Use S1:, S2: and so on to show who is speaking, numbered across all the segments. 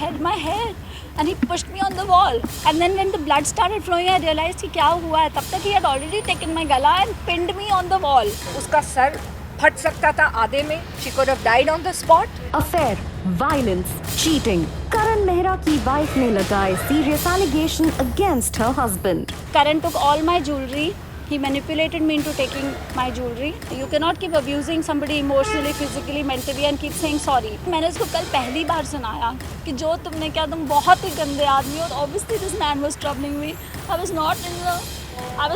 S1: held my hair and he pushed me on the wall. And then when the blood started flowing, I realized कि क्या हुआ है. तब तक he had already taken my गला and pinned me on the wall.
S2: उसका sir फट सकता था आधे में. She could have died on the spot.
S3: Affair, violence, cheating. Karan Mehra की wife ने लगाए serious allegation against her husband.
S1: Karan took all my jewelry. He manipulated me into taking my jewelry. You cannot keep abusing somebody emotionally, physically, mentally and keep saying sorry. मैंने उसको कल पहली बार सुनाया कि जो तुमने किया तुम बहुत ही गंदे आदमी हो. Obviously this man was troubling me. I was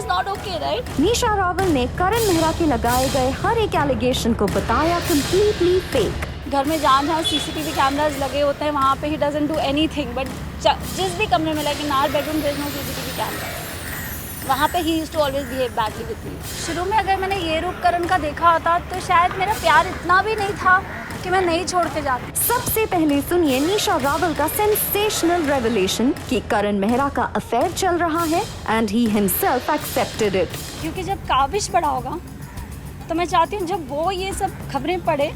S1: not okay, right?
S3: निशा रावल ने करण मेहरा के लगाए गए हर एक एलिगेशन को बताया completely fake.
S1: घर में जहाँ CCTV कैमराज लगे होते हैं वहाँ पे he doesn't do anything. But जिस भी कमरे में like in our bedroom there is no CCTV camera. वहाँ पे he used to always behave badly with me. शुरू में अगर मैंने ये रूप करण का देखा होता तो शायद मेरा प्यार इतना भी नहीं था कि मैं नहीं छोड़ के जाती.
S3: सबसे पहले सुनिए निशा रावल का सेंसेशनल रेवलेशन कि करण मेहरा का अफेयर चल रहा है and he himself accepted it.
S1: क्योंकि जब काबिश बड़ा होगा तो मैं चाहती हूँ जब वो ये सब खबरें पढ़े.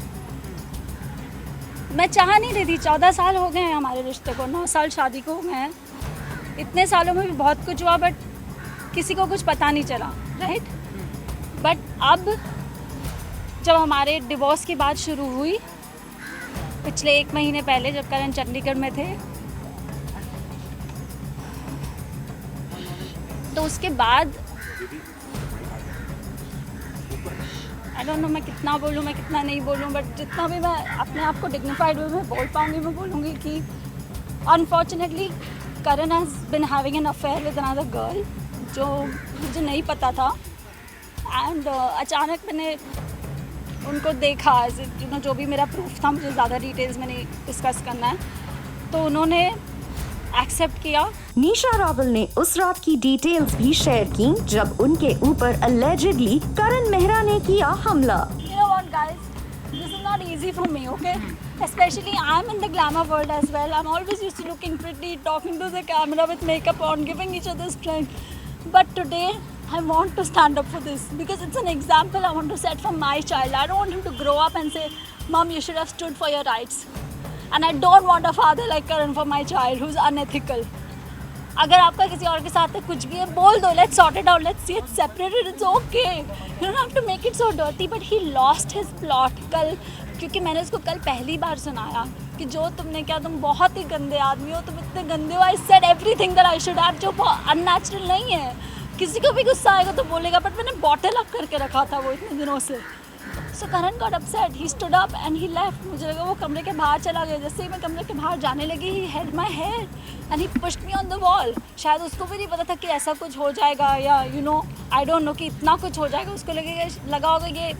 S1: मैं चाह नहीं रही थी. 14 साल हो गए हैं हमारे रिश्ते को. 9 साल शादी को हो गए हैं. इतने सालों में भी बहुत कुछ हुआ बट किसी को कुछ पता नहीं चला, राइट. बट अब जब हमारे डिवोर्स की बात शुरू हुई पिछले 1 महीने पहले जब करण चंडीगढ़ में थे तो उसके बाद आई डोंट नो मैं कितना बोलूँ मैं कितना नहीं बोलूँ बट जितना भी मैं अपने आप को डिग्निफाइड वे में बोल पाऊँगी मैं बोलूँगी कि unfortunately Karan has been having an affair with another girl जो मुझे नहीं पता था. एंड अचानक मैंने उनको देखा यू नो जो भी मेरा प्रूफ था. मुझे ज़्यादा डिटेल्स में नहीं डिस्कस करना है. तो उन्होंने एक्सेप्ट किया.
S3: निशा रावल ने उस रात की डिटेल्स भी शेयर की जब उनके ऊपर अलेजिडली करण मेहरा ने किया हमला.
S1: You know what guys, this is not easy for me, okay? Especially I'm in the glamour world as well. I'm always used to looking pretty, talking to the camera with makeup on, giving each other strength. But today I want to stand up for this because it's an example I want to set for my child. I don't want him to grow up and say, Mom, you should have stood for your rights. And I don't want a father like Karan for my child who's unethical. अगर आपका किसी और के साथ कुछ भी है बोल दो. Let's sort it out. Let's see it separated. It's okay. You don't have to make it so dirty. But he lost his plot कल क्योंकि मैंने उसको कल पहली बार सुनाया कि जो तुमने किया तुम बहुत ही गंदे आदमी हो. तुम इतने गंदे हो. I said everything that I should have जो अननेचुरल नहीं है. किसी को भी गुस्सा आएगा तो बोलेगा बट मैंने बॉटल अप करके रखा था वो इतने दिनों से. So Karan got upset. He stood up and he left. मुझे लगा वो कमरे के बाहर चला गया. जैसे ही मैं कमरे के बाहर जाने लगी he held my hair and he pushed me on the wall. शायद उसको भी नहीं पता था कि ऐसा कुछ हो जाएगा या you know I don't know कि इतना कुछ हो जाएगा. उसको लगा होगा ये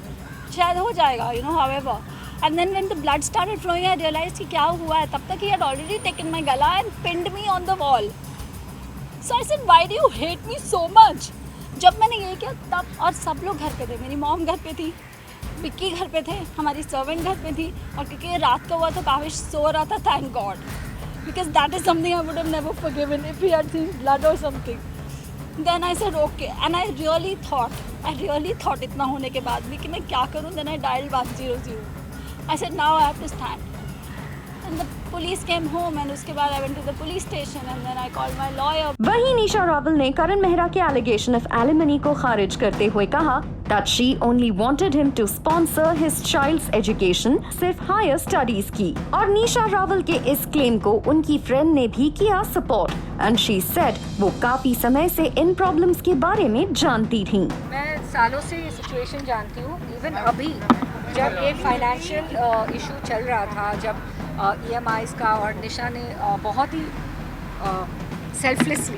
S1: शायद हो जाएगा you know however. And then when the blood started flowing, I realized कि क्या हुआ है. तब तक he had already taken my गला and pinned me on the wall. So I said, why do you hate me so much? जब मैंने ये किया तब और सब लोग घर पे थे. मेरी मॉम घर पे थी, विक्की घर पे थे, हमारी सर्वेंट घर पे थी. और क्योंकि ये रात का हुआ तो काविश सो रहा था. Thank God, because that is something I would have never forgiven if he had seen blood or something. Then I said okay, and I really thought इतना होने के बाद भी कि मैं क्या करूँ. Then I dialed 100. I said now I have to stand. And the police came home and उसके बाद I went to the police station and then I called my lawyer.
S3: वहीं निशा रावल ने करण मेहरा के एलिगेशन ऑफ एलिमनी को खारिज करते हुए कहा that she only wanted him to sponsor his child's education, सिर्फ हायर स्टडीज की. और निशा रावल के इस क्लेम को उनकी फ्रेंड ने भी किया सपोर्ट एंड शी सेड वो काफी समय से इन प्रॉब्लम्स के बारे में जानती थी.
S2: मैं सालों से ये सिचुएशन जानती हूँ. इवन अभी जब ये फाइनेंशियल इशू चल रहा था, जब EMIs का और निशा ने बहुत ही सेल्फलेसली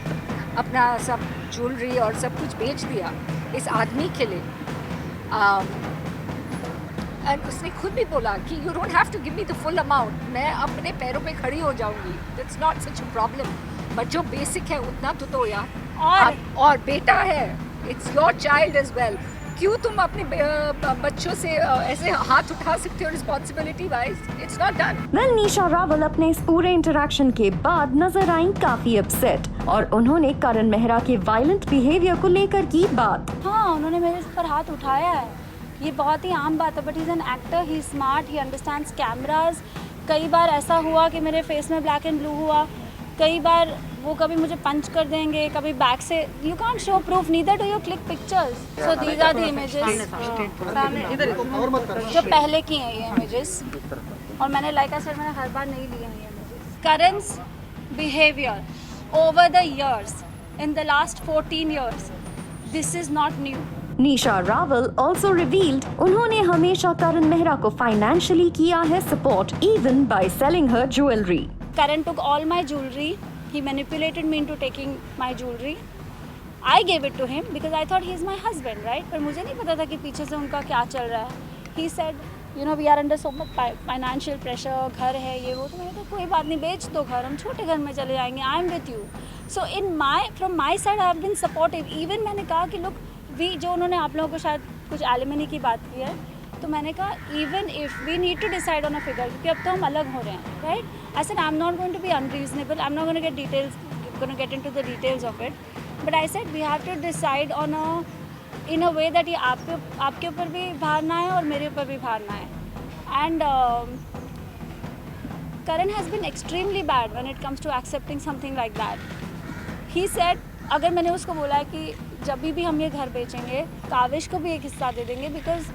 S2: अपना सब ज्वेलरी और सब कुछ बेच दिया इस आदमी के लिए. एंड उसने खुद भी बोला कि you don't have to give me the full amount. मैं अपने पैरों पे खड़ी हो जाऊंगी. It's not such a problem. But जो बेसिक है उतना तो दो यार. और बेटा है. It's your child as well. क्यों तुम अपने बच्चों से ऐसे हाथ उठा सकते हो responsibility wise? It's not done.
S3: Well Nisha Rawal अपने इस पूरे इंटरेक्शन के बाद नजर आई काफी अपसेट और उन्होंने करण मेहरा के वायलेंट बिहेवियर को लेकर की बात.
S1: हाँ, उन्होंने मेरे पर हाथ उठाया है. ये बहुत ही आम बात है but he is an actor. He is smart. He understands cameras. कई बार ऐसा हुआ कि मेरे फेस में ब्लैक एंड ब्लू हुआ, कई बार वो कभी मुझे पंच कर देंगे, कभी बैक से. You can't show proof, neither do you click pictures. So these are the images जो पहले की हैं ये इमेजेस. और मैंने लाइक आई सेड, मैंने हर बार नहीं लिए हैं ये images. करण's behavior over the years, in the last 14 years, this is not new.
S3: Nisha Rawal also revealed उन्होंने हमेशा करण मेहरा को फाइनेंशियली किया है support, even by selling her jewelry.
S1: Karan took all my jewelry. He manipulated me into taking my jewelry. I gave it to him because I thought he is my husband, right? पर मुझे नहीं पता था कि पीछे से उनका क्या चल रहा है. He said, you know, we are under so much financial pressure, घर है ये वो. तो मैंने कहा कोई बात नहीं, बेच दो घर, हम छोटे घर में चले जाएंगे. I am with you. So from my side I have been supportive. Even मैंने कहा कि look, जो उन्होंने आप लोगों को शायद कुछ एलिमनी की बात की है, तो मैंने कहा even if we need to decide on a figure, क्योंकि अब तो हम अलग हो रहे हैं, right? I said I'm not going to be unreasonable. I'm not going to get into the details of it. But I said we have to decide in a way that ये आपके ऊपर भी भार ना आए और मेरे ऊपर भी भार ना आए. And Karan has been extremely bad when it comes to accepting something like that. He said, अगर मैंने उसको बोला कि जब भी हम ये घर बेचेंगे, काविश को भी एक हिस्सा दे देंगे, बिकॉज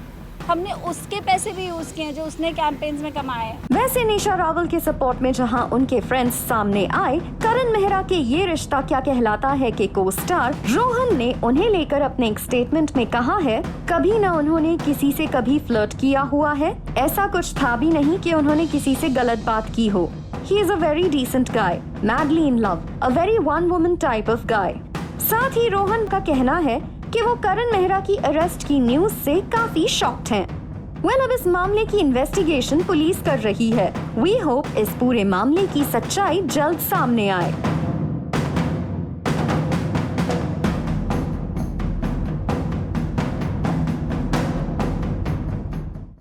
S1: हमने उसके पैसे भी यूज किए हैं जो उसने कैंपेन्स में कमाए हैं.
S3: वैसे निशा रावल के सपोर्ट में जहां उनके फ्रेंड्स सामने आए, करण मेहरा के ये रिश्ता क्या कहलाता है कि को स्टार रोहन ने उन्हें लेकर अपने एक स्टेटमेंट में कहा है, कभी न उन्होंने किसी से कभी फ्लर्ट किया हुआ है. ऐसा कुछ था भी नहीं कि उन्होंने किसी से गलत बात की हो. He is a very decent guy, madly in love, a very one woman type of guy. साथ ही रोहन का कहना है कि वो करण मेहरा की अरेस्ट की न्यूज से काफी शॉक्ड हैं. अब इस मामले की इन्वेस्टिगेशन पुलिस कर रही है. वी होप इस पूरे मामले की सच्चाई जल्द सामने आए.